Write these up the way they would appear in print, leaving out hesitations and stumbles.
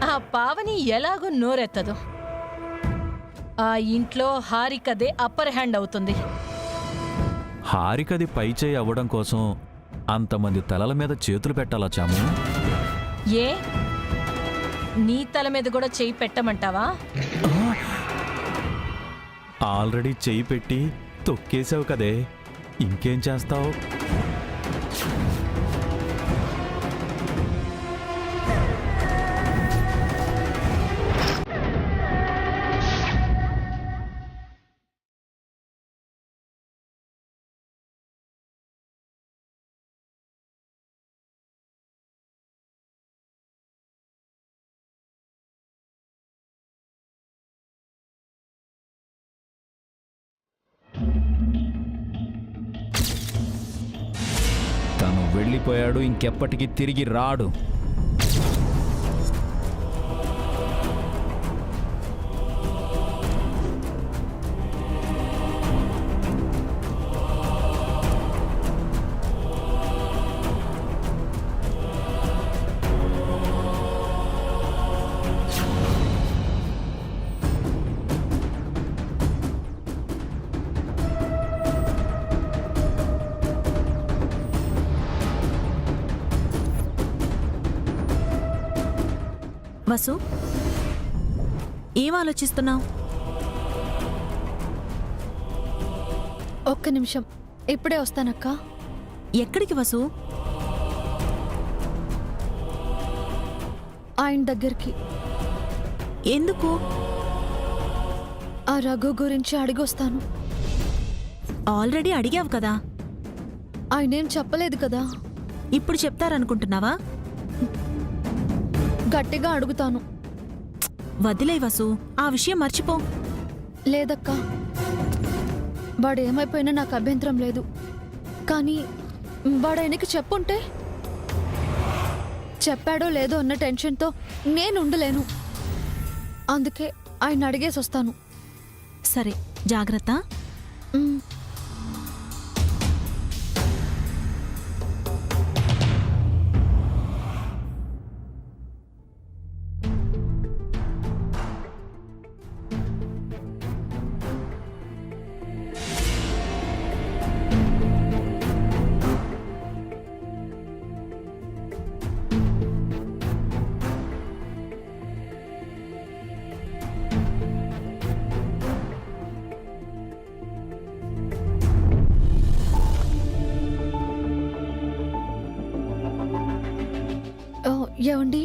ఆ పావని ఎలాగో నోరెత్తదు. ఆ ఇంట్లో హారికదే అప్పర్ హ్యాండ్ అవుతుంది. హారికది పైచేయి అవ్వడం కోసం అంతమంది తలల మీద చేతులు పెట్టాలా చాము? ఏ నీ తల మీద కూడా చెయ్యి పెట్టమంటావా? ఆల్రెడీ చెయ్యి పెట్టి తొక్కేసావు కదే, ఇంకేం చేస్తావు? తను వెళ్ళిపోయాడు, ఇంకెప్పటికీ తిరిగి రాడు. వసు, ఏం ఆలోచిస్తున్నావు? ఒక్క నిమిషం, ఇప్పుడే వస్తానక్క. ఎక్కడికి వసు? ఆయన దగ్గరికి. ఎందుకు? ఆ రఘు గురించి అడిగొస్తాను. ఆల్రెడీ అడిగావు కదా. ఆయనేం చెప్పలేదు కదా. ఇప్పుడు చెప్తారనుకుంటున్నావా? గట్టిగా అడుగుతాను. వదిలే వసు, ఆ విషయం మర్చిపో. లేదక్కా, వాడేమైపోయినా నాకు అభ్యంతరం లేదు. కానీ వాడాయనకి చెప్పుంటే, చెప్పాడో లేదో అన్న టెన్షన్తో నేను ఉండలేను. అందుకే ఆయన అడిగేసి వస్తాను. సరే, జాగ్రత్త. ఉమ్. ఏమండి,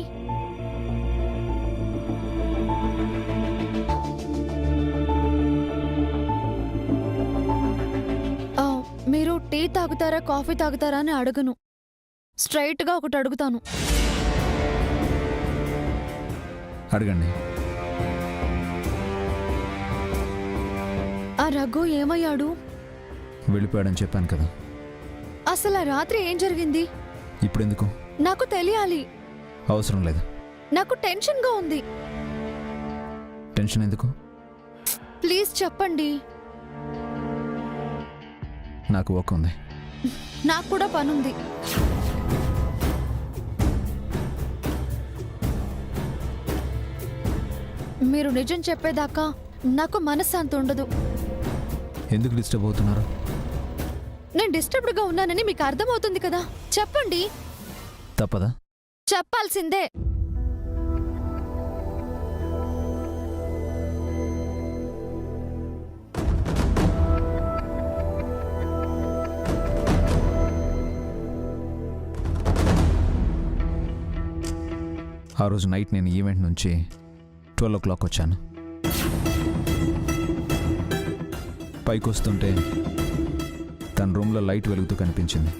మీరు టీ తాగుతారా కాఫీ తాగుతారా అని అడగను. స్ట్రైట్గా ఒకటి అడుగుతాను. అడగండి. ఆ రఘు ఏమయ్యాడు? వెళ్ళిపోయాడని చెప్పాను కదా. అసలు ఆ రాత్రి ఏం జరిగింది? ఇప్పుడెందుకు? నాకు తెలియాలి. అవసరం లేదు. నాకు టెన్షన్గా ఉంది. టెన్షన్ ఎందుకు? ప్లీజ్ చెప్పండి. నాకు వర్క్ ఉంది. నాకు కూడా పనుంది. మీరు నిజం చెప్పేదాకా నాకు మనశ్శాంతి ఉండదు. ఎందుకు డిస్టర్బ్ అవుతున్నారు? నేను డిస్టర్బ్డ్గా ఉన్నానని మీకు అర్థమవుతుంది కదా. చెప్పండి. తప్పదా? చెప్పాల్సిందే. ఆ రోజు నైట్ నేను ఈవెంట్ నుంచి 12 o'clock వచ్చాను. పైకి వస్తుంటే తన రూమ్లో లైట్ వెలుగుతూ కనిపించింది.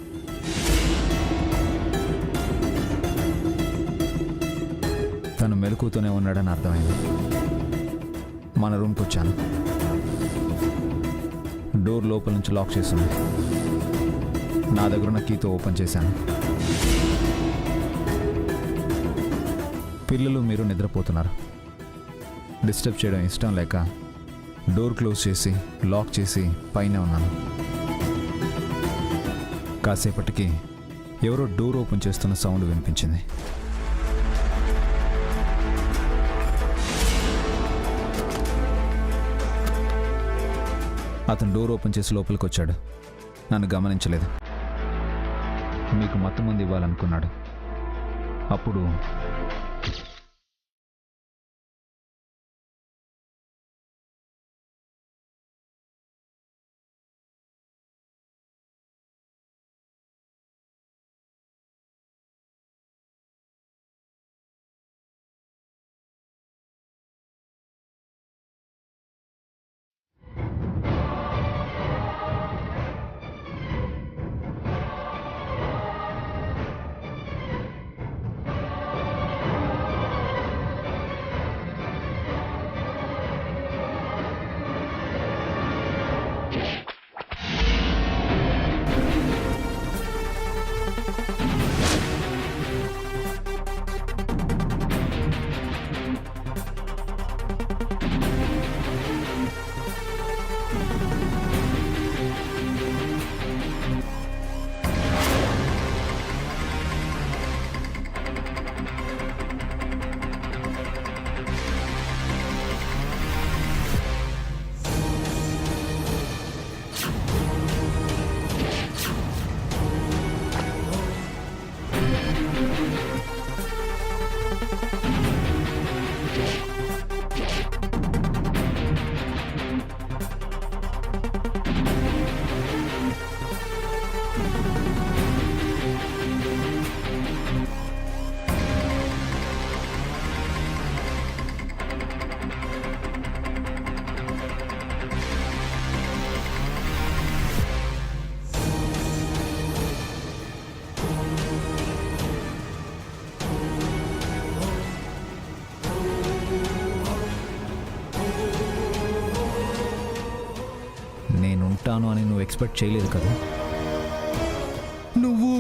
తను మెలకుతూనే ఉన్నాడని అర్థమైంది. మన రూమ్కి వచ్చాను. డోర్ లోపల నుంచి లాక్ చేసింది. నా దగ్గరున్న కీతో ఓపెన్ చేశాను. పిల్లలు మీరు నిద్రపోతున్నారు. డిస్టర్బ్ చేయడం ఇష్టం లేక డోర్ క్లోజ్ చేసి లాక్ చేసి పైన ఉన్నాను. కాసేపటికి ఎవరో డోర్ ఓపెన్ చేస్తున్న సౌండ్ వినిపించింది. అతను డోర్ ఓపెన్ చేసి లోపలికి వచ్చాడు. నన్ను గమనించలేదు. మీకు మొత్తం మంది ఇవ్వాలనుకున్నాడు. అప్పుడు నేనుంటాను అని నువ్వు ఎక్స్పెక్ట్ చేయలేదు కదా. నువ్వు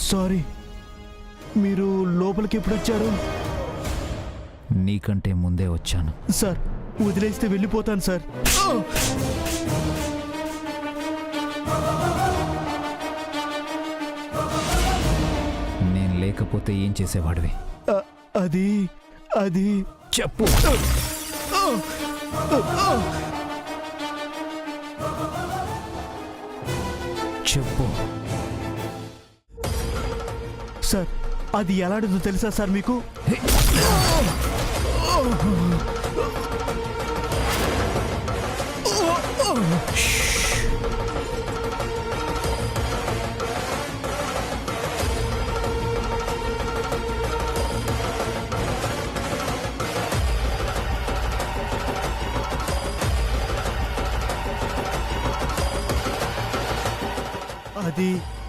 సారీ, మీరు లోపలికి ఎప్పుడు వచ్చారు? నీకంటే ముందే వచ్చాను. సార్, వదిలేస్తే వెళ్ళిపోతాను సార్. నేను లేకపోతే ఏం చేసేవాడివి? అది అది చెప్పు. చెప్పు. సార్, అది ఎలాంటిదో తెలుసా సార్ మీకు?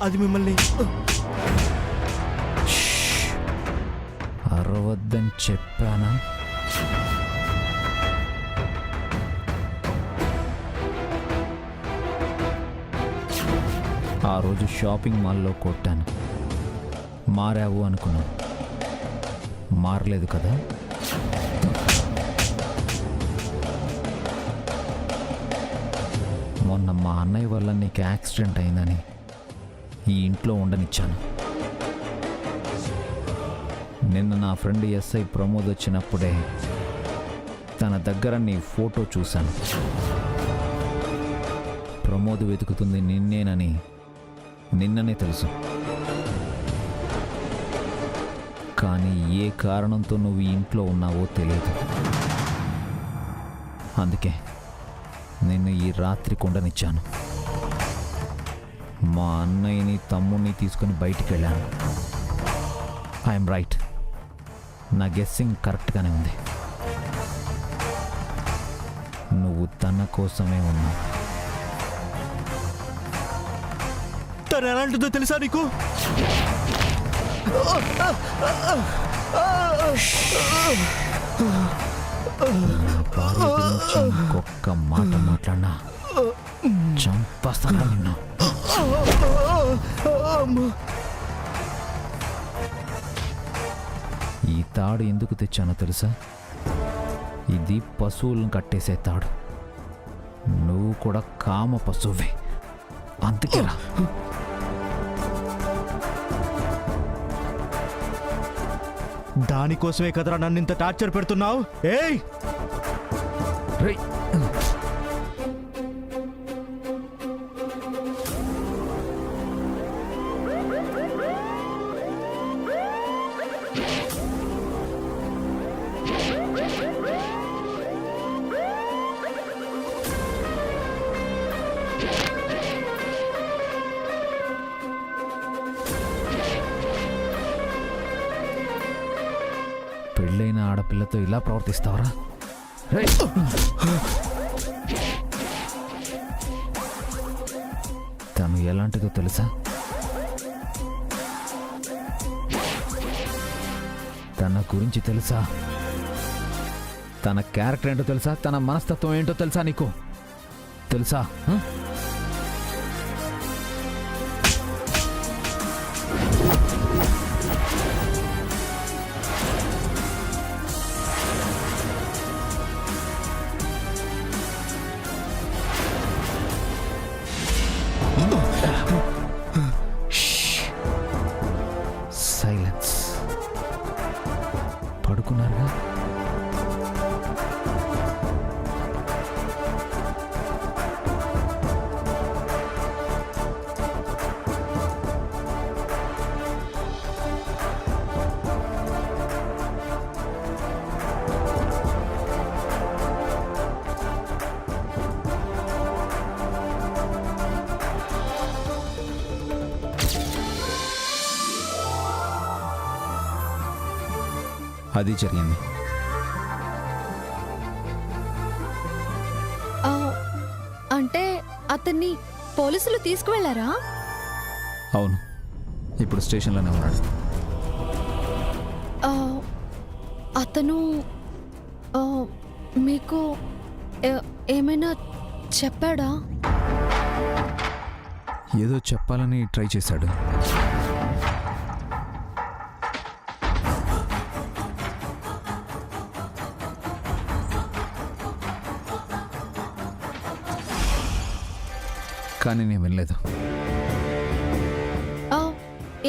అది మిమ్మల్ని అరవద్దని చెప్పానా? ఆ రోజు షాపింగ్ మాల్లో కొట్టాను. మారావు అనుకున్నాను. మారలేదు కదా. మొన్న మా అన్నయ్య వల్ల నీకు యాక్సిడెంట్ అయిందని ఈ ఇంట్లో ఉండనిచ్చాను. నిన్న నా ఫ్రెండ్ ఎస్ఐ ప్రమోద్ వచ్చినప్పుడే తన దగ్గర నీ ఫోటో చూశాను. ప్రమోద్ వెతుకుతుంది నిన్నేనని నిన్ననే తెలుసు. కానీ ఏ కారణంతో నువ్వు ఈ ఇంట్లో ఉన్నావో తెలియదు. అందుకే నిన్ను ఈ రాత్రి కొండనిచ్చాను. మా అన్నయ్యని తమ్ముడిని తీసుకుని బయటికి వెళ్ళాను. I'm right. నా గెస్సింగ్ కరెక్ట్గానే ఉంది. నువ్వు తన కోసమే ఉన్నావు. తను ఎలాంటిదో తెలుసా నీకు? ఇంకొక్క మాట మాట్లాడినా చంపేస్తాను నిన్ను. ఈ తాడు ఎందుకు తెచ్చానో తెలుసా? ఇది పశువులను కట్టేసే తాడు. నువ్వు కూడా కామ పశువే, అందుకేరా. దానికోసమే కదరా నన్ను ఇంత టార్చర్ పెడుతున్నావు. ఏయ్ రేయ్. పెళ్ళైన ఆడపిల్లతో ఇలా ప్రవర్తిస్తావరా? రేయ్. తను ఎలాంటిదో తెలుసా? తన గురించి తెలుసా? తన క్యారెక్టర్ ఏంటో తెలుసా? తన మనస్తత్వం ఏంటో తెలుసా నీకు? తెలుసా? హ? సైలెన్స్. పడుకున్నారుగా? అది జరిగింది. అంటే అతన్ని పోలీసులు తీసుకువెళ్లారా? అవును, ఇప్పుడు స్టేషన్లోనే ఉన్నాడు. ఆ, అతను మీకు ఏమైనా చెప్పాడా? ఏదో చెప్పాలని ట్రై చేశాడు. కానీ నేను వినలేదు.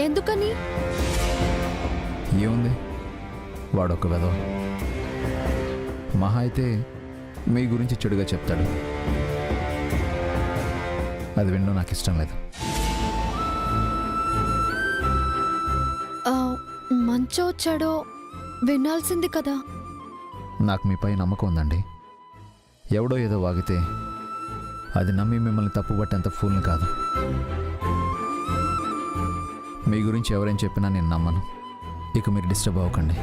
ఎందుకని? ఏముంది, వాడొక వెధవ. మహా అయితే మీ గురించి చెడుగా చెప్తాడు. అది వినడం నాకు ఇష్టం లేదు. మంచో చెడో వినాల్సింది కదా. నాకు మీపై నమ్మకం ఉందండి. ఎవడో ఏదో వాగితే అది నమ్మి మిమ్మల్ని తప్పుపట్టేంత ఫూల్ని కాదు. మీ గురించి ఎవరేం చెప్పినా నేను నమ్మను. ఇక మీరు డిస్టర్బ్ అవ్వకండి.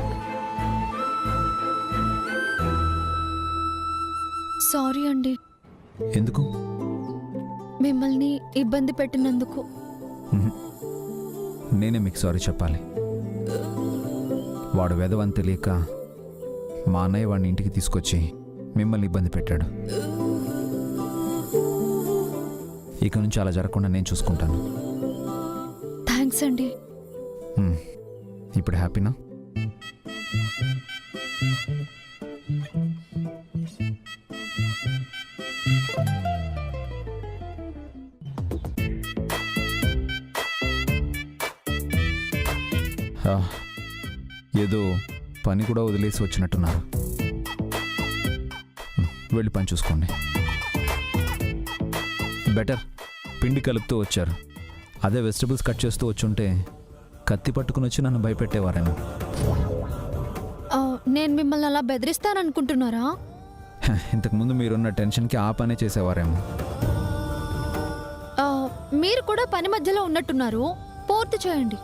సారీ అండి. ఎందుకు? మిమ్మల్ని ఇబ్బంది పెట్టినందుకు. నేనే మీకు సారీ చెప్పాలి. వాడు వెధవని తెలియక మా అన్నయ్య వాడిని ఇంటికి తీసుకొచ్చి మిమ్మల్ని ఇబ్బంది పెట్టాడు. ఇక నుంచి అలా జరగకుండా నేను చూసుకుంటాను. థ్యాంక్స్ అండి. ఇప్పుడు హ్యాపీనా? ఏదో పని కూడా వదిలేసి వచ్చినట్టున్నారు. వెళ్ళి పని చూసుకోండి. బెటర్. పిండి కలుపుతూ వచ్చారు. అదే వెజిటబుల్స్ కట్ చేస్తూ వచ్చుంటే కత్తి పట్టుకుని వచ్చి నన్ను భయపెట్టేవారేమో. నేను మిమ్మల్ని అలా బెదిరిస్తాననుకుంటున్నారా? ఇంతకుముందు మీరున్న టెన్షన్కి ఆ పనే చేసేవారేమో. మీరు కూడా పని మధ్యలో ఉన్నట్టున్నారు. పూర్తి చేయండి.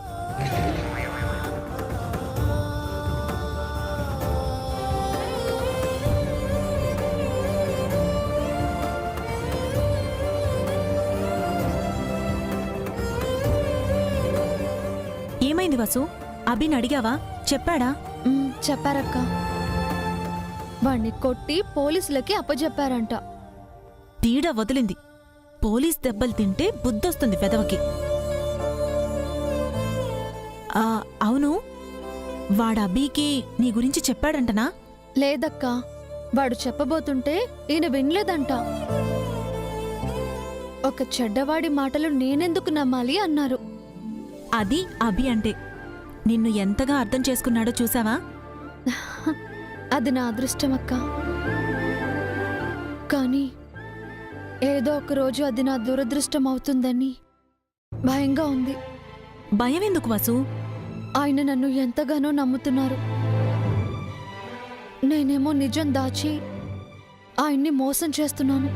ఏమైంది వసు? అభిని అడిగావా? చెప్పాడా? చెప్పారక్క. వాణ్ణి కొట్టి పోలీసులకి అప్పచెప్పారంట. తీడ వదిలింది. పోలీస్ దెబ్బలు తింటే బుద్ధొస్తుంది పెదవకి. అవును, వాడు అభికి నీ గురించి చెప్పాడంటనా? లేదక్క, వాడు చెప్పబోతుంటే ఈయన వినలేదంట. ఒక చెడ్డవాడి మాటలు నేనెందుకు నమ్మాలి అన్నారు. అది అభి అంటే. నిన్ను ఎంతగా అర్థం చేసుకున్నాడో చూసావా? అది నా అదృష్టం అక్క. కానీ ఏదో ఒక రోజు అది నా దురదృష్టం అవుతుందని భయంగా ఉంది. భయం ఎందుకు వసు? ఆయన నన్ను ఎంతగానో నమ్ముతున్నారు. నేనేమో నిజం దాచి ఆయన్ని మోసం చేస్తున్నాను.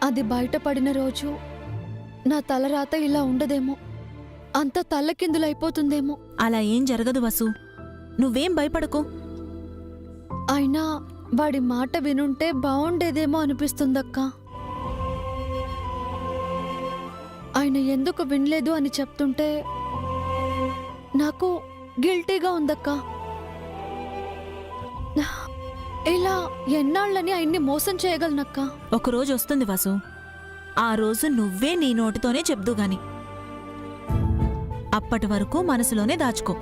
అది బయటపడిన రోజు నా తలరాత ఇలా ఉండదేమో, అంత తల్లకిందులైపోతుందేమో. అలా ఏం జరగదు వసు, నువ్వేం భయపడకు. అయినా వాడి మాట వినుంటే బావుండేదేమో అనిపిస్తుందక్క. ఆయన ఎందుకు వినలేదు అని చెప్తుంటే నాకు గిల్టీగా ఉందక్క. ఇలా ఎన్నాళ్ళని ఆయన్ని మోసం చేయగలనక్క? ఒకరోజు వస్తుంది వసు, ఆ రోజు నువ్వే నీ నోటితోనే చెప్దు గాని. అప్పటి వరకు మనసులోనే దాచుకో.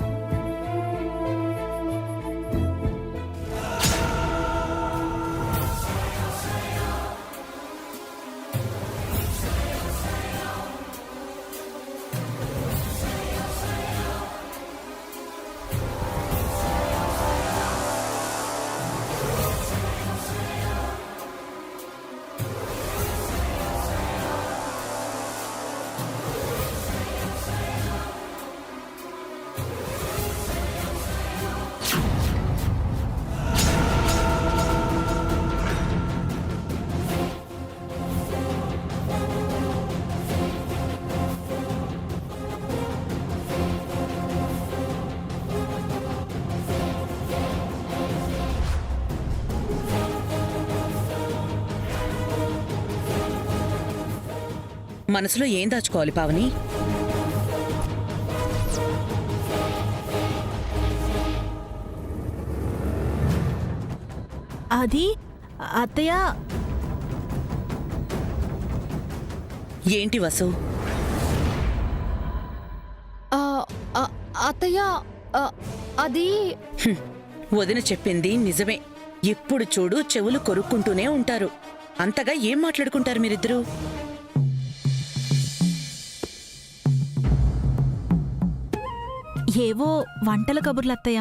మనసులో ఏం దాచుకోవాలి పావని? అది అత్తయ్య. ఏంటి వసు? ఆ, ఆ, అత్తయ్య, ఆ, అది వదిన చెప్పింది నిజమే. ఎప్పుడు చూడు చెవులు కొరుక్కుంటూనే ఉంటారు. అంతగా ఏం మాట్లాడుకుంటారు మీరిద్దరూ? ఏవో వంటల కబుర్లు అత్తయ్య.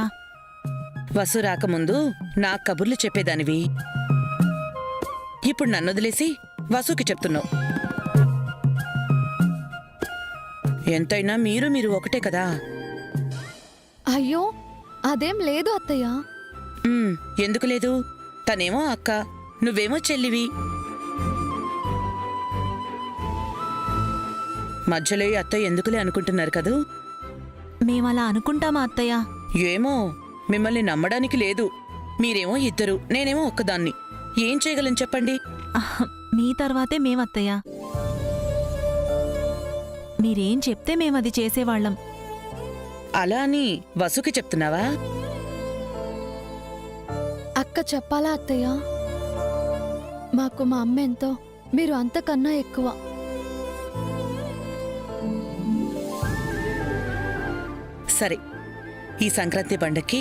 వసు రాకముందు నా కబుర్లు చెప్పేదానివి. ఇప్పుడు నన్నొదిలేసి వసుకి చెప్తున్నావు. ఎంతైనా మీరు ఒకటే కదా. అయ్యో అదేం లేదు అత్తయ్య. ఎందుకు లేదు? తనేమో అక్క, నువ్వేమో చెల్లివి. మధ్యలో ఈ అత్తయ్య ఎందుకులే అనుకుంటున్నారు కదూ? మేమలా అనుకుంటామా అత్తయ్య? ఏమో, మిమ్మల్ని నమ్మడానికి లేదు. మీరేమో ఇద్దరు, నేనేమో ఒక్కదాన్ని. ఏం చేయగలను చెప్పండి? మీ తర్వాతే మేమత్తయ్య. మీరేం చెప్తే మేమది చేసేవాళ్ళం. అలా అని వసుకి చెప్తున్నావా? అక్క చెప్పాలా అత్తయ్య? మాకు మా అమ్మ ఎంతో, మీరు అంతకన్నా ఎక్కువ. సరే, ఈ సంక్రాంతి పండక్కి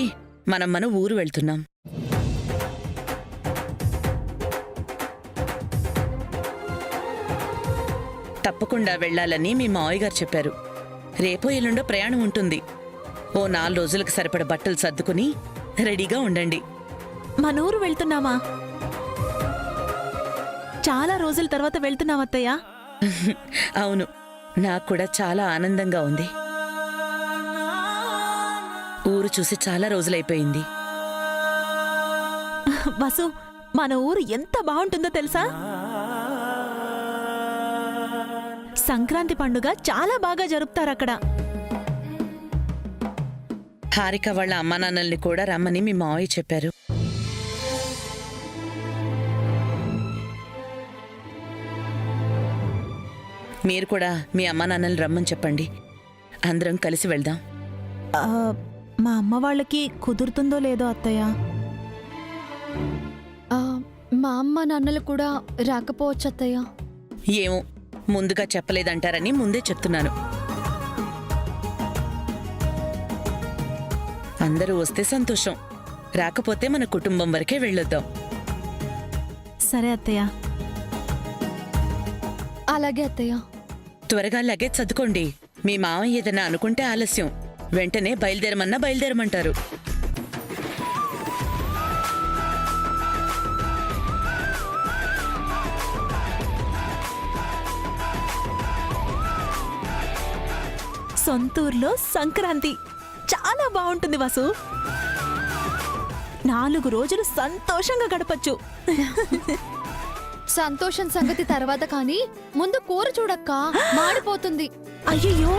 మన ఊరు వెళ్తున్నాం. తప్పకుండా వెళ్ళాలని మీ మావయ్య గారు చెప్పారు. రేపో ఎల్లుండో ప్రయాణం ఉంటుంది. ఓ 4 రోజులకు సరిపడ బట్టలు సర్దుకుని రెడీగా ఉండండి. మనూరు వెళ్తున్నామా? చాలా రోజుల తర్వాత వెళ్తున్నామత్తయ్య. అవును, నాకు కూడా చాలా ఆనందంగా ఉంది. ఊరు చూసి చాలా రోజులైపోయింది. వసు, మన ఊరు ఎంత బాగుంటుందో తెలుసా? సంక్రాంతి పండుగ చాలా బాగా జరుపుతారక్కడ. హారిక వాళ్ళ అమ్మా నాన్నల్ని కూడా రమ్మని మీ మావయ్య చెప్పారు. మీరు కూడా మీ అమ్మా నాన్నల్ని రమ్మని చెప్పండి. అందరం కలిసి వెళ్దాం. మా అమ్మ వాళ్ళకి కుదురుతుందో లేదో అత్తయ్య. ఆ, మా అమ్మ నాన్నలు కూడా రాకపోవచ్చు అత్తయ్య. ఏమో, ముందుగా చెప్పలేదంటారని ముందే చెప్తున్నాను. అందరూ వస్తే సంతోషం, రాకపోతే మన కుటుంబం వరకే వెళ్ళొద్దాం. సరే అత్తయ్య. అలాగే అత్తయ్య. త్వరగా లగేజ్ సర్దుకోండి, మీ మామయ్య ఏదైనా అనుకుంటే ఆలస్యం, వెంటనే బయలుదేరమన్నా బయలుదేరమంటారు. సొంతూరులో సంక్రాంతి చాలా బాగుంటుంది వాసు. 4 రోజులు సంతోషంగా గడపచ్చు. సంతోషం సంగతి తర్వాత కానీ ముందు కూర చూడక్కా, మాడిపోతుంది. అయ్యయ్యో